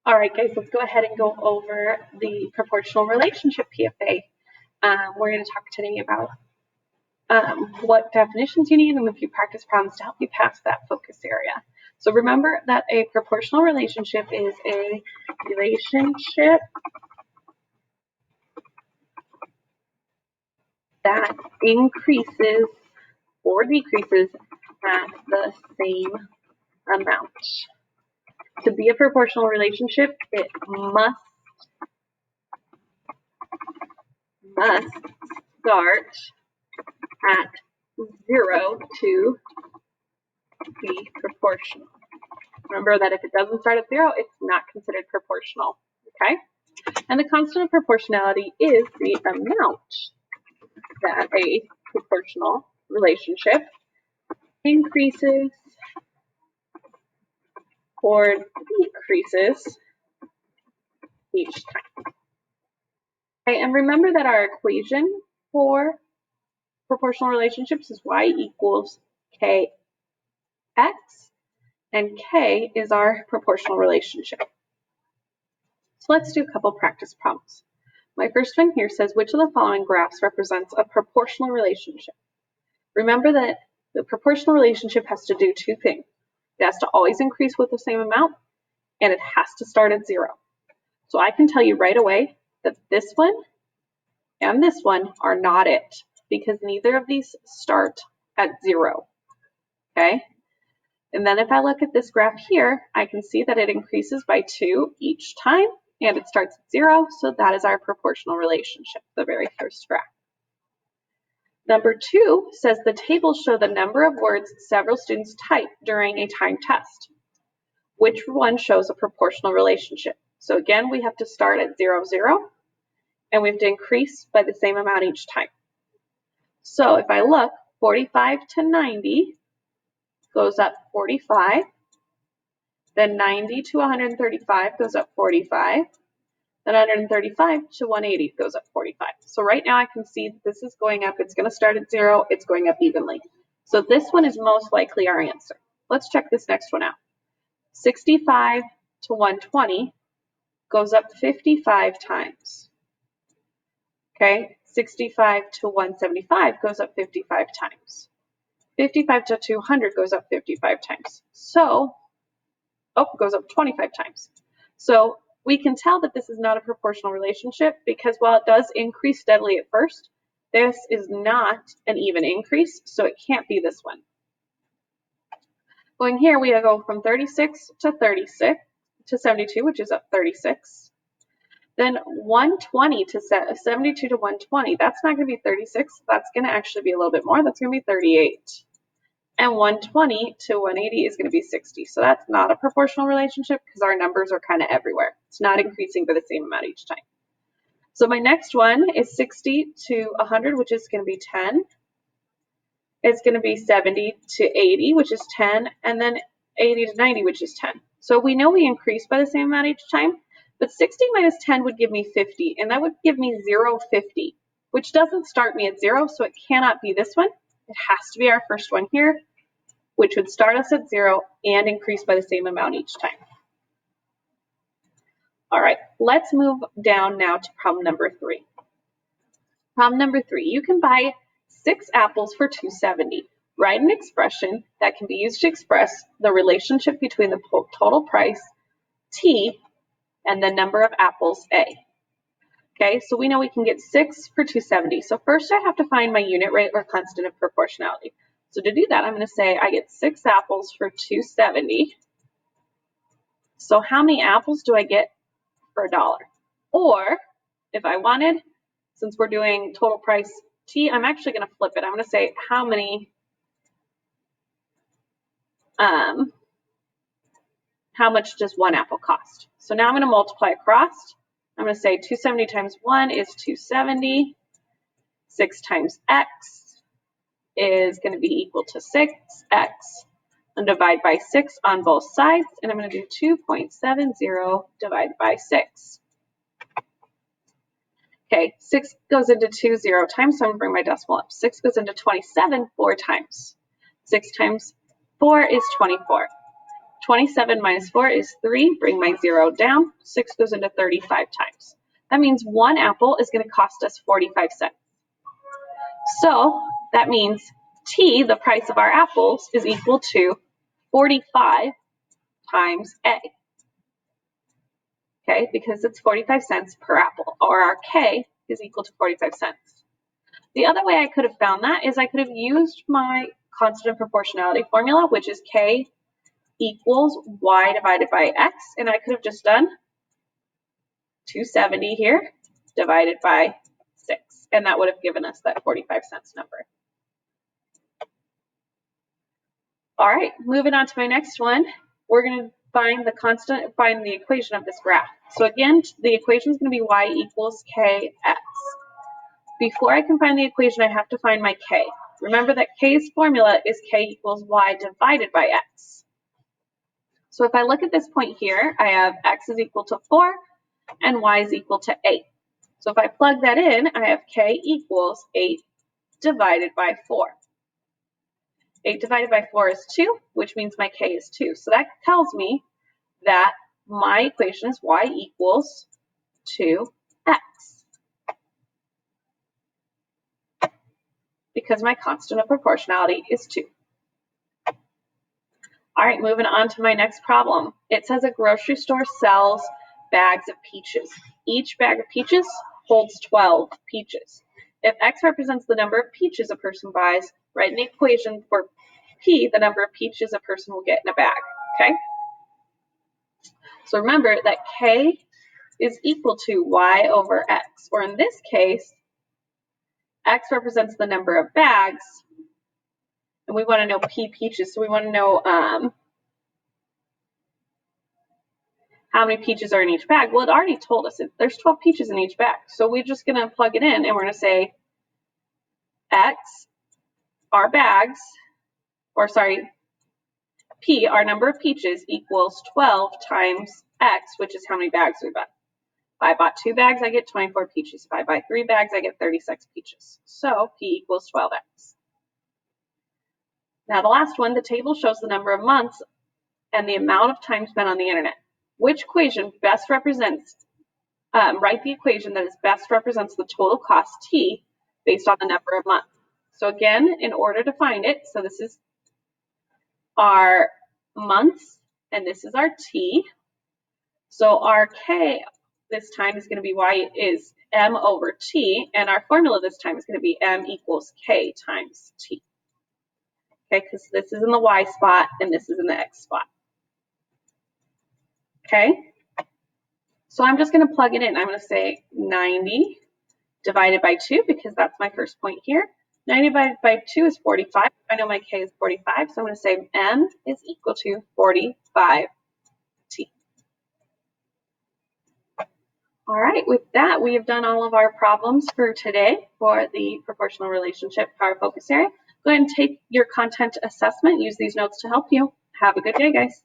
All right, guys, let's go ahead and go over the proportional relationship PFA. We're going to talk today about what definitions you need and a few practice problems to help you pass that focus area. So remember that a proportional relationship is a relationship that increases or decreases at the same amount. To be a proportional relationship, it must start at 0 to be proportional. Remember that if it doesn't start at 0, it's not considered proportional, okay? And the constant of proportionality is the amount that a proportional relationship increases or decreases each time. Okay, and remember that our equation for proportional relationships is y equals kx, and k is our proportional relationship. So let's do a couple practice problems. My first one here says, which of the following graphs represents a proportional relationship? Remember that the proportional relationship has to do two things. It has to always increase with the same amount, and it has to start at 0. So I can tell you right away that this one and this one are not it, because neither of these start at 0, okay? And then if I look at this graph here, I can see that it increases by 2 each time, and it starts at 0, so that is our proportional relationship, the very first graph. Number 2 says the tables show the number of words several students type during a timed test. Which one shows a proportional relationship? So again, we have to start at 0, 0, and we have to increase by the same amount each time. So if I look, 45 to 90 goes up 45, then 90 to 135 goes up 45, then 135 to 180 goes up 45. So right now I can see that this is going up. It's going to start at 0. It's going up evenly. So this one is most likely our answer. Let's check this next one out. 65 to 120 goes up 55 times. Okay, 65 to 175 goes up 55 times. 55 to 200 goes up 55 times. So, goes up 25 times. So we can tell that this is not a proportional relationship because while it does increase steadily at first, this is not an even increase, so it can't be this one. Going here, we go from 36 to 36 to 72, which is up 36. Then 120 to 72 to 120, that's not going to be 36. That's going to actually be a little bit more. That's going to be 38. And 120 to 180 is going to be 60. So that's not a proportional relationship because our numbers are kind of everywhere. It's not increasing by the same amount each time. So my next one is 60 to 100, which is going to be 10. It's going to be 70 to 80, which is 10, and then 80 to 90, which is 10. So we know we increase by the same amount each time, but 60 minus 10 would give me 50, and that would give me 0, 50, which doesn't start me at 0, so it cannot be this one. It has to be our first one here, which would start us at 0 and increase by the same amount each time. All right, let's move down now to problem number 3. Problem number 3, you can buy 6 apples for $2.70. Write an expression that can be used to express the relationship between the total price, T, and the number of apples, A. Okay, so we know we can get 6 for $2.70. So first I have to find my unit rate or constant of proportionality. So to do that, I'm going to say I get 6 apples for $2.70. So how many apples do I get for $1? Or if I wanted, since we're doing total price T, I'm actually going to flip it. I'm going to say how much does 1 apple cost? So now I'm going to multiply across. I'm going to say 270 times 1 is 270. 6 times x is going to be equal to 6x. And divide by 6 on both sides. And I'm going to do 2.70 divided by 6. Okay, 6 goes into 2 0 times, so I'm going to bring my decimal up. 6 goes into 27 4 times. 6 times 4 is 24. 27 minus 4 is 3. Bring my 0 down. 6 goes into 35 times. That means one apple is going to cost us 45 cents. So that means T, the price of our apples, is equal to 45 times A. Okay, because it's 45 cents per apple, or our K is equal to 45 cents. The other way I could have found that is I could have used my constant proportionality formula, which is K equals Y divided by X, and I could have just done 270 here divided by 6, and that would have given us that 45 cents number. All right, moving on to my next one, we're going to find the equation of this graph. So again, the equation is going to be Y equals KX. Before I can find the equation, I have to find my K. Remember that K's formula is K equals Y divided by X. So if I look at this point here, I have X is equal to 4 and Y is equal to 8. So if I plug that in, I have K equals 8 divided by 4. 8 divided by 4 is 2, which means my K is 2. So that tells me that my equation is Y equals 2X. Because my constant of proportionality is 2. All right, moving on to my next problem. It says a grocery store sells bags of peaches. Each bag of peaches holds 12 peaches. If X represents the number of peaches a person buys, write in the equation for P the number of peaches a person will get in a bag, okay? So remember that K is equal to Y over X, or in this case, X represents the number of bags, and we want to know P peaches, so we want to know how many peaches are in each bag. Well, it already told us there's 12 peaches in each bag, so we're just going to plug it in, and we're going to say X, our bags, or sorry, P, our number of peaches, equals 12 times X, which is how many bags we bought. If I bought 2 bags, I get 24 peaches. If I buy 3 bags, I get 36 peaches. So P equals 12X. Now the last one, the table shows the number of months and the amount of time spent on the internet. Which equation best represents, write the equation that best represents the total cost T based on the number of months. So again, in order to find it, so this is our months and this is our T. So our K this time is going to be Y is M over T, and our formula this time is going to be M equals K times T. Okay, because this is in the Y spot and this is in the X spot. Okay, so I'm just going to plug it in. I'm going to say 90 divided by 2 because that's my first point here. 90 divided by 2 is 45. I know my K is 45, so I'm going to say M is equal to 45T. All right, with that, we have done all of our problems for today for the proportional relationship power focus area. Go ahead and take your content assessment. Use these notes to help you. Have a good day, guys.